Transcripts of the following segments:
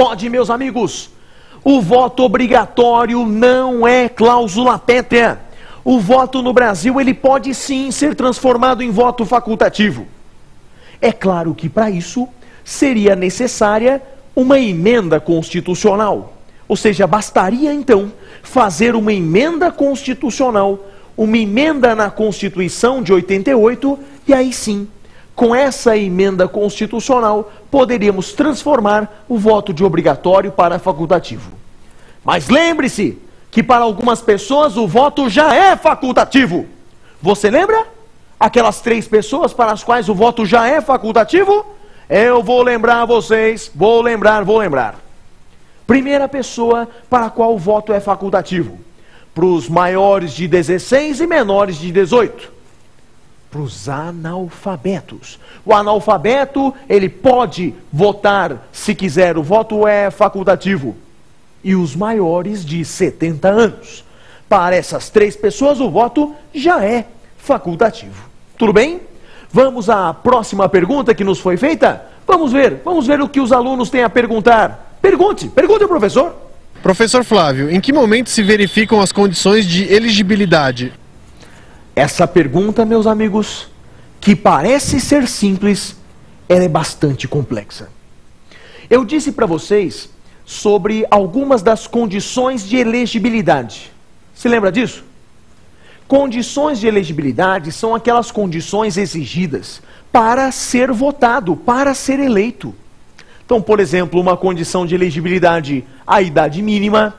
Pode, meus amigos. O voto obrigatório não é cláusula pétrea. O voto no Brasil, ele pode sim ser transformado em voto facultativo. É claro que para isso seria necessária uma emenda constitucional. Ou seja, bastaria então fazer uma emenda constitucional, uma emenda na Constituição de 88, e aí sim, com essa emenda constitucional, poderíamos transformar o voto de obrigatório para facultativo. Mas lembre-se que para algumas pessoas o voto já é facultativo. Você lembra? Aquelas 3 pessoas para as quais o voto já é facultativo? Eu vou lembrar vocês, vou lembrar. Primeira pessoa para a qual o voto é facultativo: para os maiores de 16 e menores de 18. Para os analfabetos. O analfabeto, ele pode votar se quiser, o voto é facultativo. E os maiores de 70 anos. Para essas 3 pessoas, o voto já é facultativo. Tudo bem? Vamos à próxima pergunta que nos foi feita? Vamos ver o que os alunos têm a perguntar. Pergunte ao professor. Professor Flávio, em que momento se verificam as condições de elegibilidade? Essa pergunta, meus amigos, que parece ser simples, ela é bastante complexa. Eu disse para vocês sobre algumas das condições de elegibilidade. Se lembra disso? Condições de elegibilidade são aquelas condições exigidas para ser votado, para ser eleito. Então, por exemplo, uma condição de elegibilidade, a idade mínima.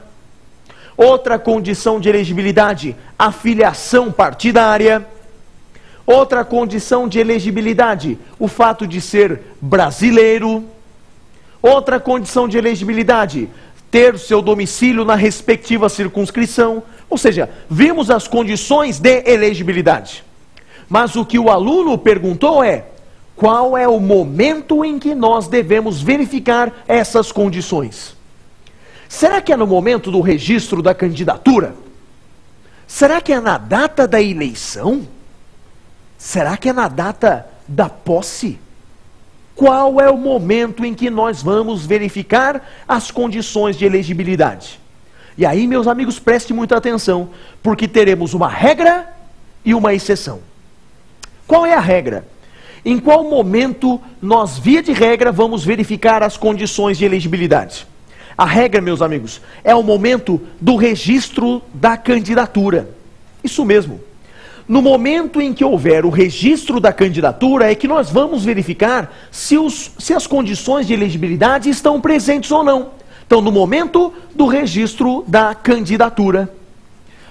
Outra condição de elegibilidade, a filiação partidária. Outra condição de elegibilidade, o fato de ser brasileiro. Outra condição de elegibilidade, ter seu domicílio na respectiva circunscrição. Ou seja, vimos as condições de elegibilidade. Mas o que o aluno perguntou é: qual é o momento em que nós devemos verificar essas condições? Será que é no momento do registro da candidatura? Será que é na data da eleição? Será que é na data da posse? Qual é o momento em que nós vamos verificar as condições de elegibilidade? E aí, meus amigos, preste muita atenção, porque teremos uma regra e uma exceção. Qual é a regra? Em qual momento nós, via de regra, vamos verificar as condições de elegibilidade? A regra, meus amigos, é o momento do registro da candidatura. Isso mesmo. No momento em que houver o registro da candidatura é que nós vamos verificar se as condições de elegibilidade estão presentes ou não. Então, no momento do registro da candidatura.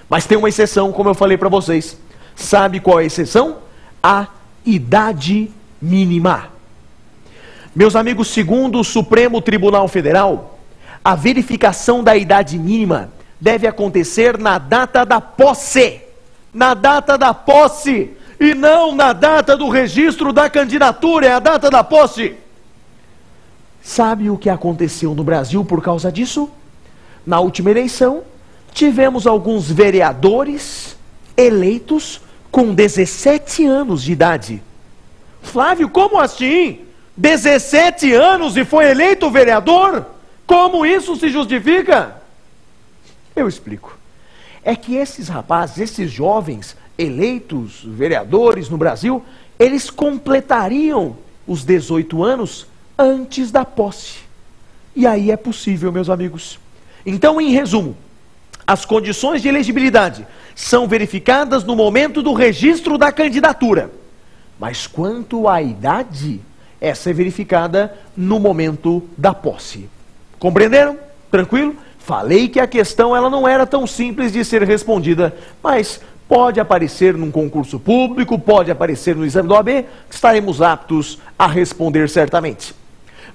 Mas tem uma exceção, como eu falei para vocês. Sabe qual é a exceção? A idade mínima. Meus amigos, segundo o Supremo Tribunal Federal, a verificação da idade mínima deve acontecer na data da posse. Na data da posse, e não na data do registro da candidatura, é a data da posse. Sabe o que aconteceu no Brasil por causa disso? Na última eleição, tivemos alguns vereadores eleitos com 17 anos de idade. Flávio, como assim? 17 anos e foi eleito vereador? Como isso se justifica? Eu explico. É que esses rapazes, esses jovens eleitos vereadores no Brasil, eles completariam os 18 anos antes da posse. E aí é possível, meus amigos. Então, em resumo, as condições de elegibilidade são verificadas no momento do registro da candidatura. Mas quanto à idade, essa é verificada no momento da posse. Compreenderam? Tranquilo? Falei que a questão ela não era tão simples de ser respondida, mas pode aparecer num concurso público, pode aparecer no exame do OAB, estaremos aptos a responder certamente.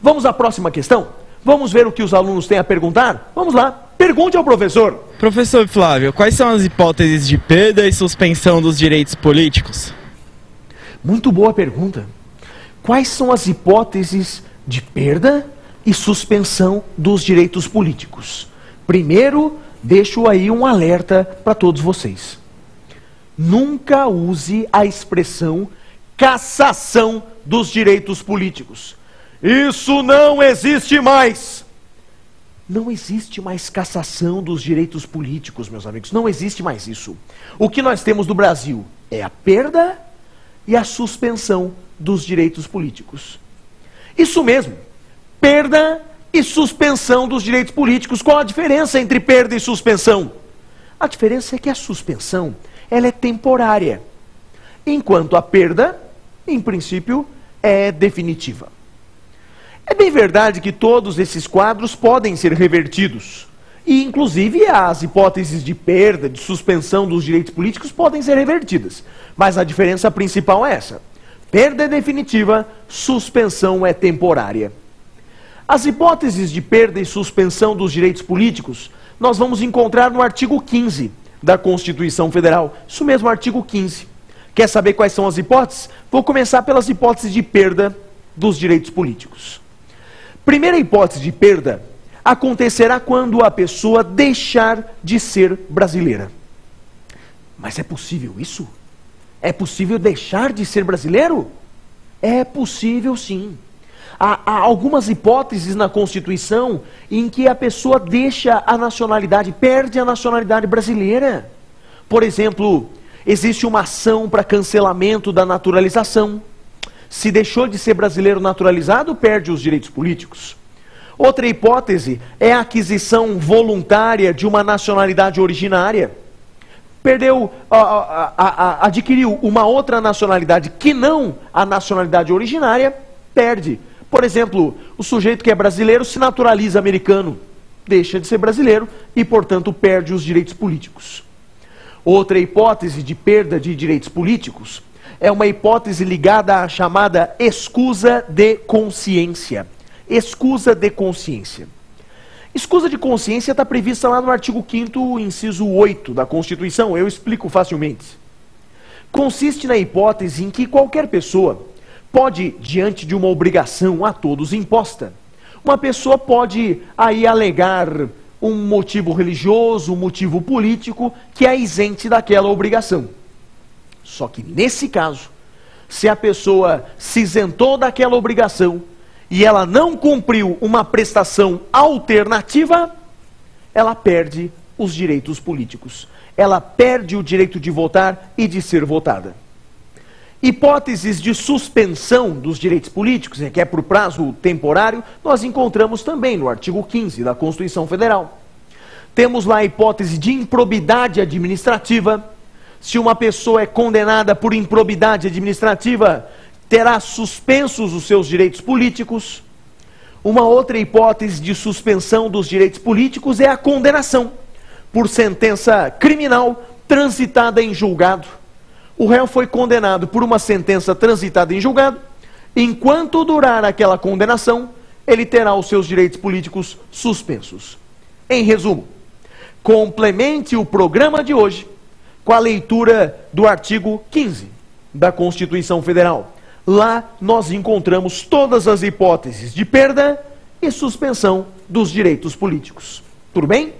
Vamos à próxima questão? Vamos ver o que os alunos têm a perguntar? Vamos lá, pergunte ao professor. Professor Flávio, quais são as hipóteses de perda e suspensão dos direitos políticos? Muito boa pergunta. Quais são as hipóteses de perda e suspensão dos direitos políticos? Primeiro, deixo aí um alerta para todos vocês. Nunca use a expressão cassação dos direitos políticos. Isso não existe mais. Não existe mais cassação dos direitos políticos, meus amigos. Não existe mais isso. O que nós temos no Brasil é a perda e a suspensão dos direitos políticos. Isso mesmo. Perda e suspensão dos direitos políticos. Qual a diferença entre perda e suspensão? A diferença é que a suspensão, ela é temporária, enquanto a perda, em princípio, é definitiva. É bem verdade que todos esses quadros podem ser revertidos. E, inclusive, as hipóteses de perda, de suspensão dos direitos políticos podem ser revertidas. Mas a diferença principal é essa. Perda é definitiva, suspensão é temporária. As hipóteses de perda e suspensão dos direitos políticos, nós vamos encontrar no artigo 15 da Constituição Federal. Isso mesmo, artigo 15. Quer saber quais são as hipóteses? Vou começar pelas hipóteses de perda dos direitos políticos. Primeira hipótese de perda acontecerá quando a pessoa deixar de ser brasileira. Mas é possível isso? É possível deixar de ser brasileiro? É possível, sim. Há algumas hipóteses na Constituição em que a pessoa deixa a nacionalidade, perde a nacionalidade brasileira. Por exemplo, existe uma ação para cancelamento da naturalização. Se deixou de ser brasileiro naturalizado, perde os direitos políticos. Outra hipótese é a aquisição voluntária de uma nacionalidade originária. Adquiriu uma outra nacionalidade que não a nacionalidade originária, perde. Por exemplo, o sujeito que é brasileiro se naturaliza americano, deixa de ser brasileiro e, portanto, perde os direitos políticos. Outra hipótese de perda de direitos políticos é uma hipótese ligada à chamada escusa de consciência. Escusa de consciência. Escusa de consciência está prevista lá no artigo 5º, inciso 8 da Constituição. Eu explico facilmente. Consiste na hipótese em que qualquer pessoa pode, diante de uma obrigação a todos imposta, uma pessoa pode aí alegar um motivo religioso, um motivo político que a isente daquela obrigação. Só que nesse caso, se a pessoa se isentou daquela obrigação e ela não cumpriu uma prestação alternativa, ela perde os direitos políticos. Ela perde o direito de votar e de ser votada. Hipóteses de suspensão dos direitos políticos, que é por prazo temporário, nós encontramos também no artigo 15 da Constituição Federal. Temos lá a hipótese de improbidade administrativa. Se uma pessoa é condenada por improbidade administrativa, terá suspensos os seus direitos políticos. Uma outra hipótese de suspensão dos direitos políticos é a condenação por sentença criminal transitada em julgado. O réu foi condenado por uma sentença transitada em julgado. Enquanto durar aquela condenação, ele terá os seus direitos políticos suspensos. Em resumo, complemente o programa de hoje com a leitura do artigo 15 da Constituição Federal. Lá nós encontramos todas as hipóteses de perda e suspensão dos direitos políticos. Tudo bem?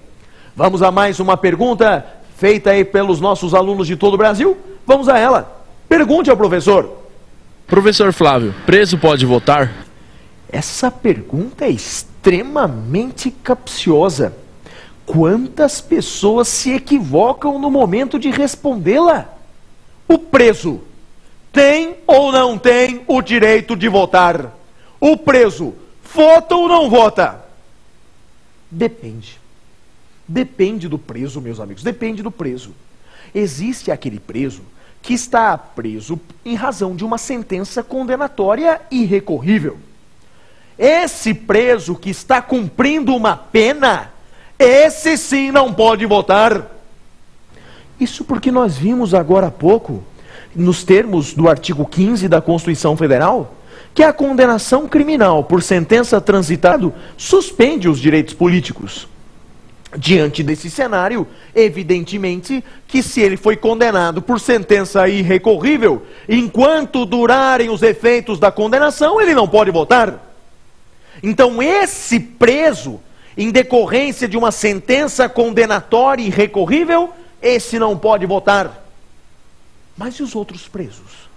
Vamos a mais uma pergunta feita aí pelos nossos alunos de todo o Brasil. Vamos a ela. Pergunte ao professor. Professor Flávio, preso pode votar? Essa pergunta é extremamente capciosa. Quantas pessoas se equivocam no momento de respondê-la? O preso tem ou não tem o direito de votar? O preso vota ou não vota? Depende. Depende do preso, meus amigos. Depende do preso. Existe aquele preso que está preso em razão de uma sentença condenatória irrecorrível. Esse preso que está cumprindo uma pena, esse sim não pode votar. Isso porque nós vimos agora há pouco, nos termos do artigo 15 da Constituição Federal, que a condenação criminal por sentença transitada suspende os direitos políticos. Diante desse cenário, evidentemente que se ele foi condenado por sentença irrecorrível, enquanto durarem os efeitos da condenação, ele não pode votar. Então esse preso, em decorrência de uma sentença condenatória irrecorrível, esse não pode votar. Mas e os outros presos?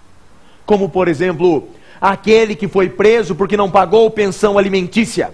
Como, por exemplo, aquele que foi preso porque não pagou pensão alimentícia.